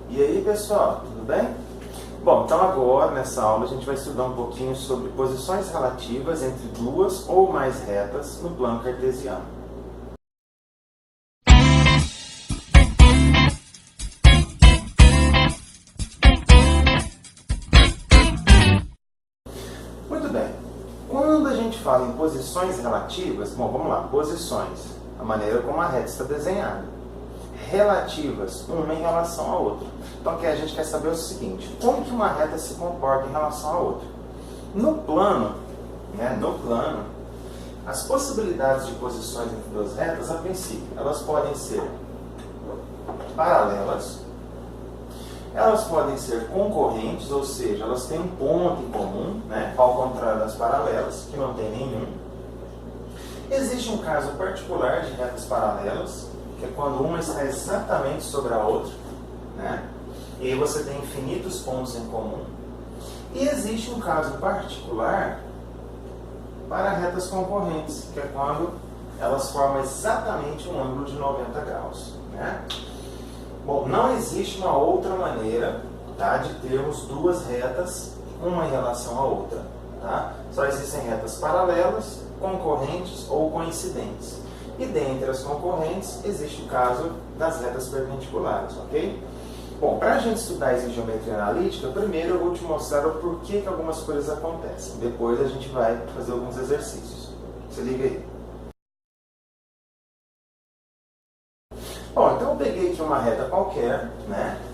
E aí, pessoal, tudo bem? Bom, então agora, nessa aula, a gente vai estudar um pouquinho sobre posições relativas entre duas ou mais retas no plano cartesiano. Muito bem. Quando a gente fala em posições relativas, bom, vamos lá, posições, a maneira como a reta está desenhada. Relativas, uma em relação à outra. Então aqui a gente quer saber o seguinte, como que uma reta se comporta em relação à outra? No plano, as possibilidades de posições entre duas retas, a princípio, elas podem ser paralelas, elas podem ser concorrentes, ou seja, elas têm um ponto em comum, ao contrário das paralelas, que não tem nenhum. Existe um caso particular de retas paralelas, que é quando uma está exatamente sobre a outra, e aí você tem infinitos pontos em comum. E existe um caso particular para retas concorrentes, que é quando elas formam exatamente um ângulo de 90 graus. Bom, não existe uma outra maneira de termos duas retas, uma em relação à outra. Só existem retas paralelas, concorrentes ou coincidentes. E dentre as concorrentes, existe o caso das retas perpendiculares, ok? Bom, para a gente estudar isso em geometria analítica, primeiro eu vou te mostrar o porquê que algumas coisas acontecem. Depois a gente vai fazer alguns exercícios. Se liga aí. Bom, então eu peguei aqui uma reta qualquer,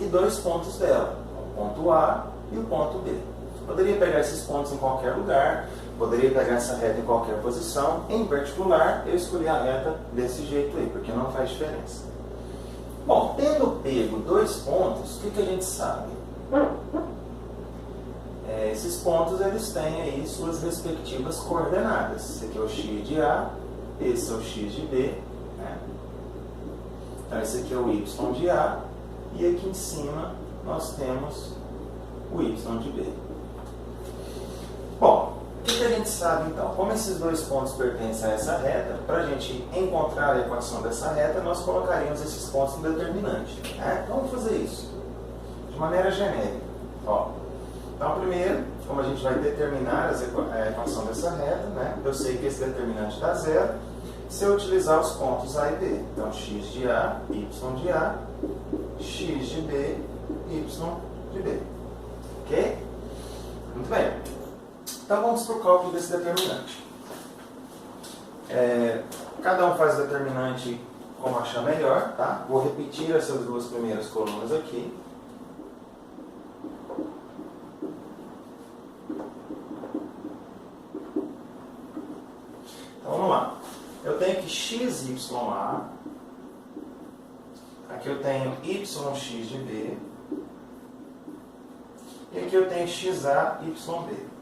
e dois pontos dela, o ponto A e o ponto B. Poderia pegar esses pontos em qualquer lugar, poderia pegar essa reta em qualquer posição. Em particular, eu escolhi a reta desse jeito aí, porque não faz diferença. Bom, tendo pego dois pontos, o que a gente sabe? Esses pontos eles têm aí suas respectivas coordenadas. Esse aqui é o x de A, esse é o x de B. Então esse aqui é o y de A, e aqui em cima nós temos o y de B. Bom, o que a gente sabe então? Como esses dois pontos pertencem a essa reta, para a gente encontrar a equação dessa reta, nós colocaríamos esses pontos no determinante. Então vamos fazer isso de maneira genérica. Então primeiro, como a gente vai determinar a equação dessa reta, eu sei que esse determinante dá zero se eu utilizar os pontos A e B. Então x de A, y de A, x de B, y de B. Ok? Muito bem. Então vamos para o cálculo desse determinante. Cada um faz o determinante como achar melhor, Vou repetir essas duas primeiras colunas aqui. Então vamos lá. Eu tenho aqui XYA, aqui eu tenho YX de B, e aqui eu tenho XA, YB.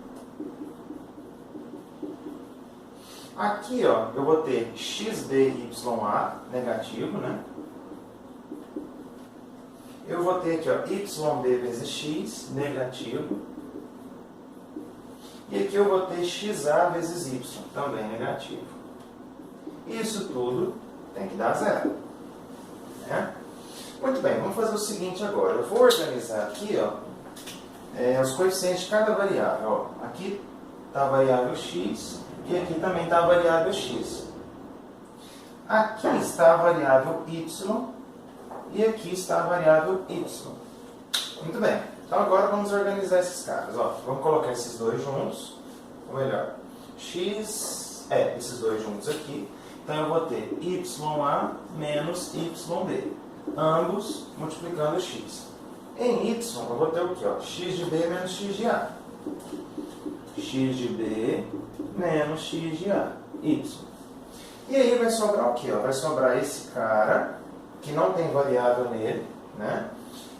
Aqui, eu vou ter XBYA negativo, Eu vou ter aqui, YB vezes X negativo. E aqui eu vou ter XA vezes Y, também negativo. Isso tudo tem que dar zero. Muito bem, vamos fazer o seguinte agora. Eu vou organizar aqui, os coeficientes de cada variável. Aqui está a variável x e aqui também está a variável x. Aqui está a variável y e aqui está a variável y. Muito bem. Então agora vamos organizar esses caras. Vamos colocar esses dois juntos. Ou melhor, esses dois juntos aqui. Então eu vou ter YA menos YB. Ambos multiplicando x. Em y eu vou ter o quê? X de B menos x de A. X de B menos x de A. Y. E aí vai sobrar o quê? Vai sobrar esse cara, que não tem variável nele,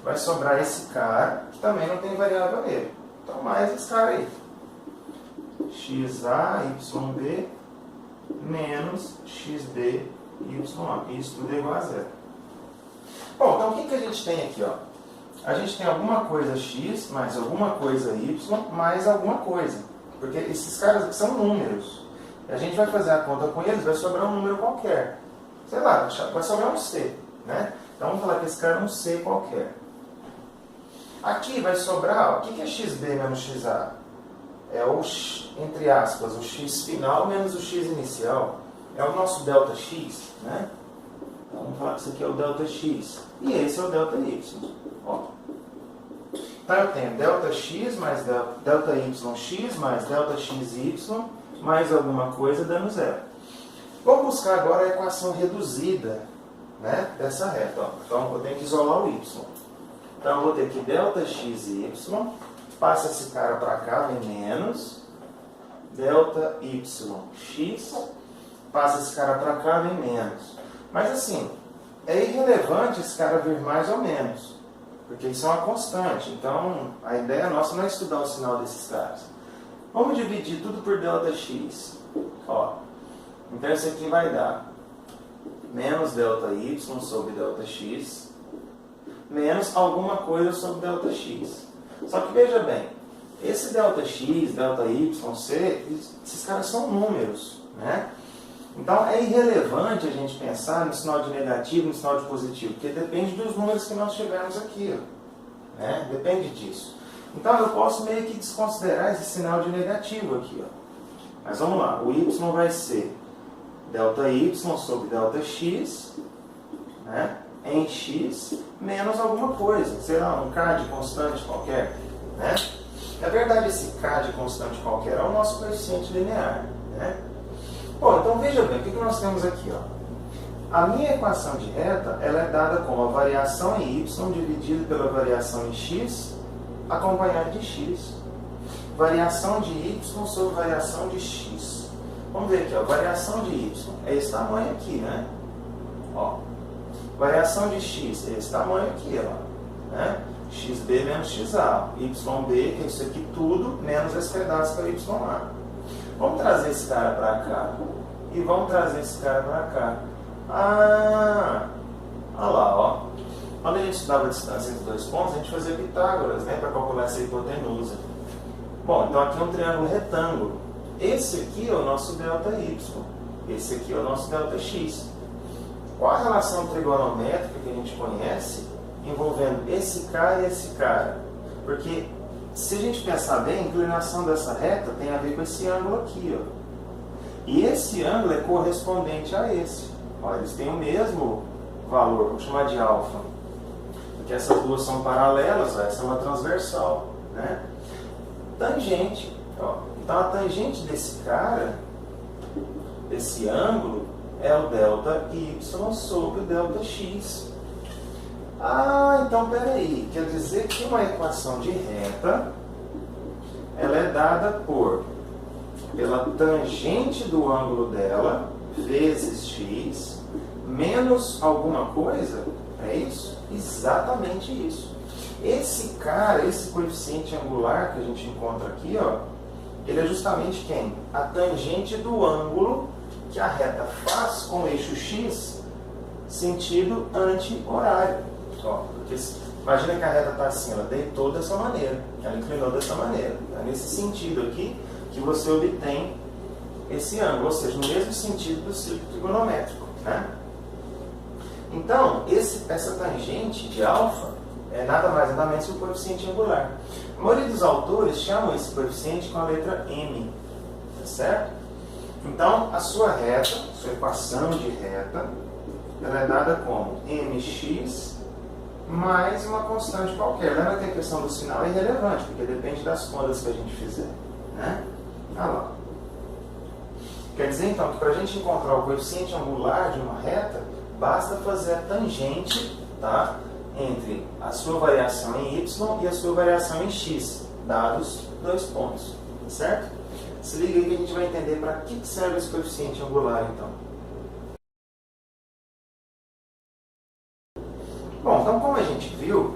Vai sobrar esse cara, que também não tem variável nele. Então mais esse cara aí. XA, YB menos XB, YA. Isso tudo é igual a zero. Bom, então o que a gente tem aqui? A gente tem alguma coisa x, mais alguma coisa y, mais alguma coisa. Porque esses caras aqui são números. E a gente vai fazer a conta com eles, vai sobrar um número qualquer. Sei lá, vai sobrar um C. Então vamos falar que esse cara é um C qualquer. Aqui vai sobrar, ó, o que é xb menos xa? É o, entre aspas, o x final menos o x inicial. É o nosso ΔX, né? Então, vamos falar que isso aqui é o ΔX. E esse é o ΔY. Ó. Então eu tenho ΔX mais ΔYX mais ΔXY mais alguma coisa dando zero. Vamos buscar agora a equação reduzida, né, dessa reta. Ó. Então eu tenho que isolar o y. Então eu vou ter que ΔXY, passa esse cara para cá, vem menos, ΔYX, passa esse cara para cá, vem menos. Mas assim, é irrelevante esse cara vir mais ou menos, porque eles são uma constante. Então a ideia nossa não é estudar o sinal desses caras. Vamos dividir tudo por ΔX. Ó. Então isso aqui vai dar menos ΔY sobre ΔX, menos alguma coisa sobre ΔX. Só que veja bem, esse ΔX, ΔY, C, esses caras são números, né? Então é irrelevante a gente pensar no sinal de negativo e no sinal de positivo, porque depende dos números que nós tivermos aqui, né? Depende disso. Então eu posso meio que desconsiderar esse sinal de negativo aqui, ó. Mas vamos lá, o y vai ser ΔY sobre ΔX, né? Em x menos alguma coisa, sei lá, um k de constante qualquer, né? Na verdade, esse k de constante qualquer é o nosso coeficiente linear, né? Bom, então veja bem, o que nós temos aqui, ó? A minha equação de reta, ela é dada como a variação em y dividido pela variação em x, acompanhada de x. Variação de y sobre variação de x. Vamos ver aqui, ó, variação de y é esse tamanho aqui, né? Ó. Variação de x é esse tamanho aqui, ó, né? xb menos xa, yb, que é isso aqui tudo, menos esse pedaço que é o ya. Vamos trazer esse cara para cá e vamos trazer esse cara para cá. Olha lá, ó. Quando a gente estudava a distância entre dois pontos, a gente fazia Pitágoras, né, para calcular essa hipotenusa. Bom, então aqui é um triângulo retângulo. Esse aqui é o nosso ΔY, esse aqui é o nosso ΔX. Qual a relação trigonométrica que a gente conhece envolvendo esse cara e esse cara? Porque se a gente pensar bem, a inclinação dessa reta tem a ver com esse ângulo aqui, ó. E esse ângulo é correspondente a esse. Ó, eles têm o mesmo valor, vamos chamar de alfa. Porque essas duas são paralelas, ó, essa é uma transversal, né? Tangente, ó. Então a tangente desse cara, desse ângulo, é o ΔY sobre o ΔX. Então peraí, quer dizer que uma equação de reta, ela é dada pela tangente do ângulo dela, vezes x, menos alguma coisa, é isso? Exatamente isso. Esse cara, esse coeficiente angular que a gente encontra aqui, ó, ele é justamente quem? A tangente do ângulo que a reta faz com o eixo x sentido anti-horário. Porque imagina que a reta está assim, ela deitou dessa maneira, ela inclinou dessa maneira. É nesse sentido aqui que você obtém esse ângulo, ou seja, no mesmo sentido do círculo trigonométrico, né? Então, essa tangente de alfa é nada mais nada menos que o coeficiente angular. A maioria dos autores chamam esse coeficiente com a letra m, tá certo? Então, a sua reta, sua equação de reta, ela é dada como mx mais uma constante qualquer. Lembra que a questão do sinal é irrelevante, porque depende das contas que a gente fizer, né? Olha lá. Quer dizer, então, que para a gente encontrar o coeficiente angular de uma reta, basta fazer a tangente, tá, entre a sua variação em y e a sua variação em x, dados dois pontos, certo? Se liga aí que a gente vai entender para que serve esse coeficiente angular, então. Bom, então como a gente viu,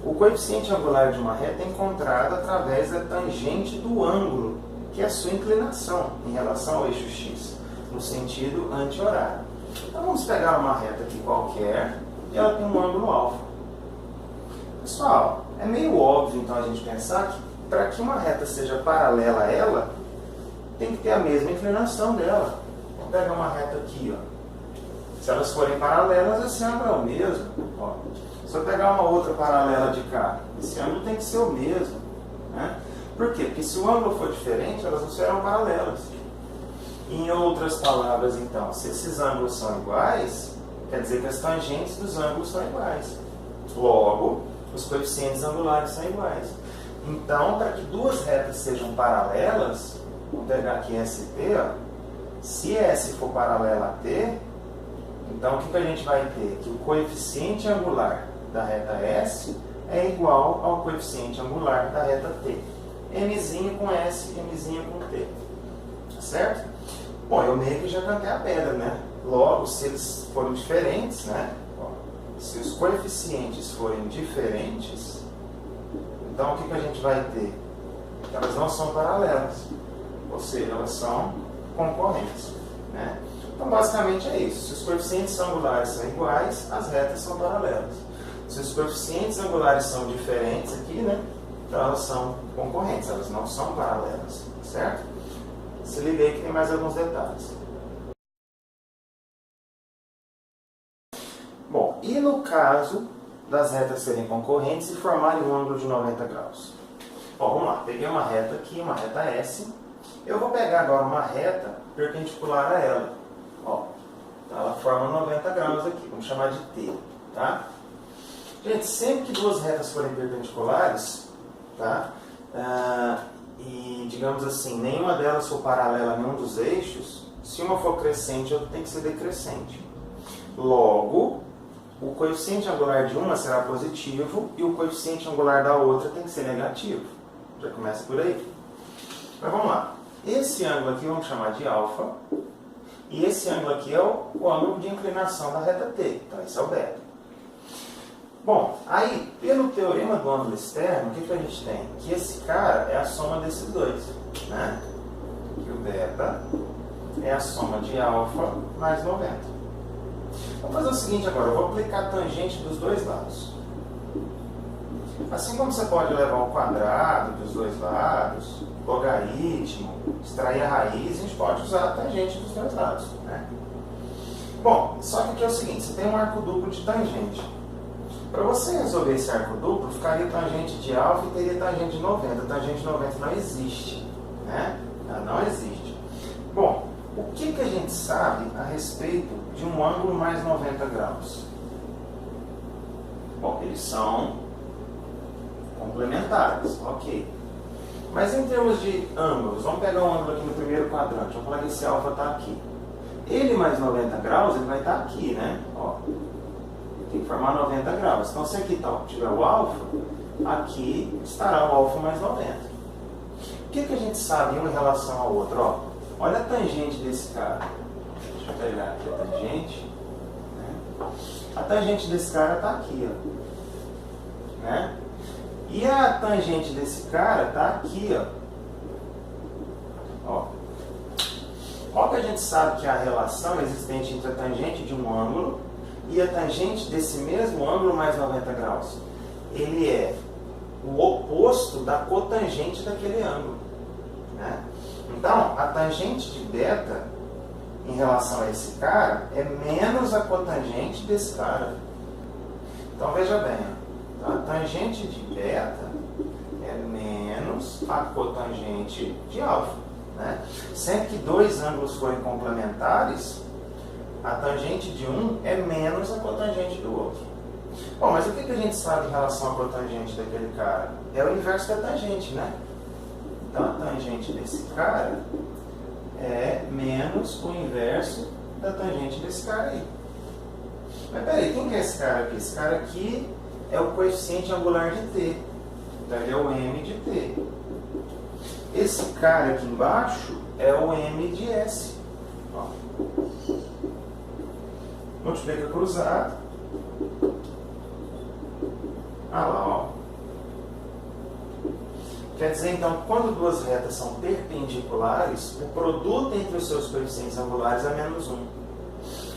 o coeficiente angular de uma reta é encontrado através da tangente do ângulo, que é a sua inclinação em relação ao eixo x, no sentido anti-horário. Então vamos pegar uma reta aqui qualquer, e ela tem um ângulo alfa. Pessoal, é meio óbvio então a gente pensar que para que uma reta seja paralela a ela, tem que ter a mesma inclinação dela. Vamos pegar uma reta aqui, ó. Se elas forem paralelas, esse ângulo é o mesmo. Ó. Se eu pegar uma outra paralela de cá, esse ângulo tem que ser o mesmo, né? Por quê? Porque se o ângulo for diferente, elas não serão paralelas. Em outras palavras, então, se esses ângulos são iguais, quer dizer que as tangentes dos ângulos são iguais. Logo, os coeficientes angulares são iguais. Então, para que duas retas sejam paralelas, vamos pegar aqui ST, ó, se S for paralela a T, então o que a gente vai ter? Que o coeficiente angular da reta S é igual ao coeficiente angular da reta T. Mzinho com S, Mzinho com T. Certo? Bom, eu meio que já cantei a pedra, né? Logo, se eles forem diferentes, né? Ó, se os coeficientes forem diferentes, então o que a gente vai ter? Elas não são paralelas. Ou seja, elas são concorrentes, né? Então, basicamente é isso. Se os coeficientes angulares são iguais, as retas são paralelas. Se os coeficientes angulares são diferentes aqui, né? Então, elas são concorrentes, elas não são paralelas, certo? Se liga aí que tem mais alguns detalhes. Bom, e no caso das retas serem concorrentes e formarem um ângulo de 90 graus? Bom, vamos lá. Peguei uma reta aqui, uma reta S. Eu vou pegar agora uma reta perpendicular a ela. Ó, então ela forma 90 graus aqui, vamos chamar de T, tá? Gente, sempre que duas retas forem perpendiculares, tá? E, digamos assim, nenhuma delas for paralela a nenhum dos eixos, se uma for crescente, a outra tem que ser decrescente. Logo, o coeficiente angular de uma será positivo e o coeficiente angular da outra tem que ser negativo. Já começa por aí. Mas vamos lá. Esse ângulo aqui vamos chamar de alfa. E esse ângulo aqui é o ângulo de inclinação da reta T. Então, esse é o beta. Bom, aí, pelo teorema do ângulo externo, o que a gente tem? Que esse cara é a soma desses dois, né? Que o beta é a soma de alfa mais 90. Vamos fazer o seguinte agora, eu vou aplicar a tangente dos dois lados. Assim como você pode levar ao quadrado dos dois lados, logaritmo, extrair a raiz, a gente pode usar a tangente dos dois lados, né? Bom, só que aqui é o seguinte, você tem um arco duplo de tangente. Para você resolver esse arco duplo, ficaria tangente de alfa e teria tangente de 90. A tangente de 90 não existe, né? Ela não existe. Bom, o que a gente sabe a respeito de um ângulo mais 90 graus? Bom, eles são complementares, ok. Mas em termos de ângulos, vamos pegar um ângulo aqui no primeiro quadrante, vamos falar que esse alfa está aqui. Ele mais 90 graus, ele vai estar aqui, né? Ó, tem que formar 90 graus. Então, se aqui tiver o alfa, aqui estará o alfa mais 90. O que a gente sabe um em relação ao outro? Ó, olha a tangente desse cara. Deixa eu pegar aqui a tangente. Né? A tangente desse cara está aqui, ó. Né? E a tangente desse cara está aqui, ó. Qual que a gente sabe que é a relação existente entre a tangente de um ângulo e a tangente desse mesmo ângulo mais 90 graus? Ele é o oposto da cotangente daquele ângulo, né? Então, a tangente de beta em relação a esse cara é menos a cotangente desse cara. Então, veja bem, ó, a tangente de beta é menos a cotangente de alfa, né? Sempre que dois ângulos forem complementares, a tangente de um é menos a cotangente do outro. Bom, mas o que a gente sabe em relação à cotangente daquele cara? É o inverso da tangente, né? Então, a tangente desse cara é menos o inverso da tangente desse cara aí. Mas peraí, quem que é esse cara aqui? Esse cara aqui é o coeficiente angular de T. Então, ele é o M de T. Esse cara aqui embaixo é o M de S. Ó. Multiplica cruzado. Ah lá, ó. Quer dizer, então, quando duas retas são perpendiculares, o produto entre os seus coeficientes angulares é menos 1.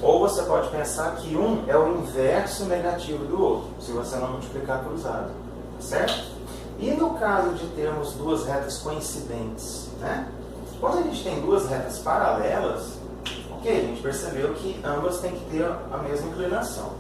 Ou você pode pensar que um é o inverso negativo do outro, se você não multiplicar cruzado. Certo? E no caso de termos duas retas coincidentes, né? Quando a gente tem duas retas paralelas, ok, a gente percebeu que ambas têm que ter a mesma inclinação.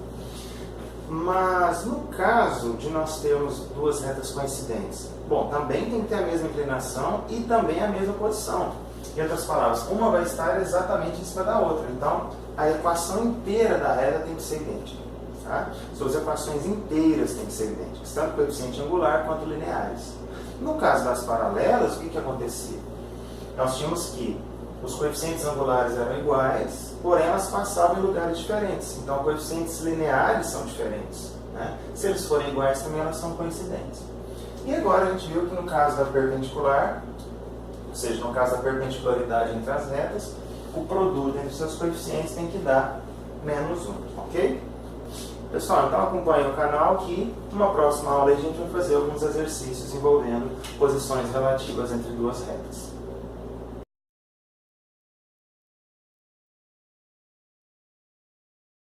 Mas no caso de nós termos duas retas coincidentes, bom, também tem que ter a mesma inclinação e também a mesma posição. Em outras palavras, uma vai estar exatamente em cima da outra. Então, a equação inteira da reta tem que ser idêntica. Tá? Suas equações inteiras têm que ser idênticas, tanto coeficiente angular quanto lineares. No caso das paralelas, o que acontecia? Nós tínhamos que os coeficientes angulares eram iguais, porém elas passavam em lugares diferentes. Então, coeficientes lineares são diferentes. Né? Se eles forem iguais, também elas são coincidentes. E agora a gente viu que no caso da perpendicular, ou seja, no caso da perpendicularidade entre as retas, o produto entre seus coeficientes tem que dar -1, ok? Pessoal, então acompanhe o canal que numa próxima aula a gente vai fazer alguns exercícios envolvendo posições relativas entre duas retas.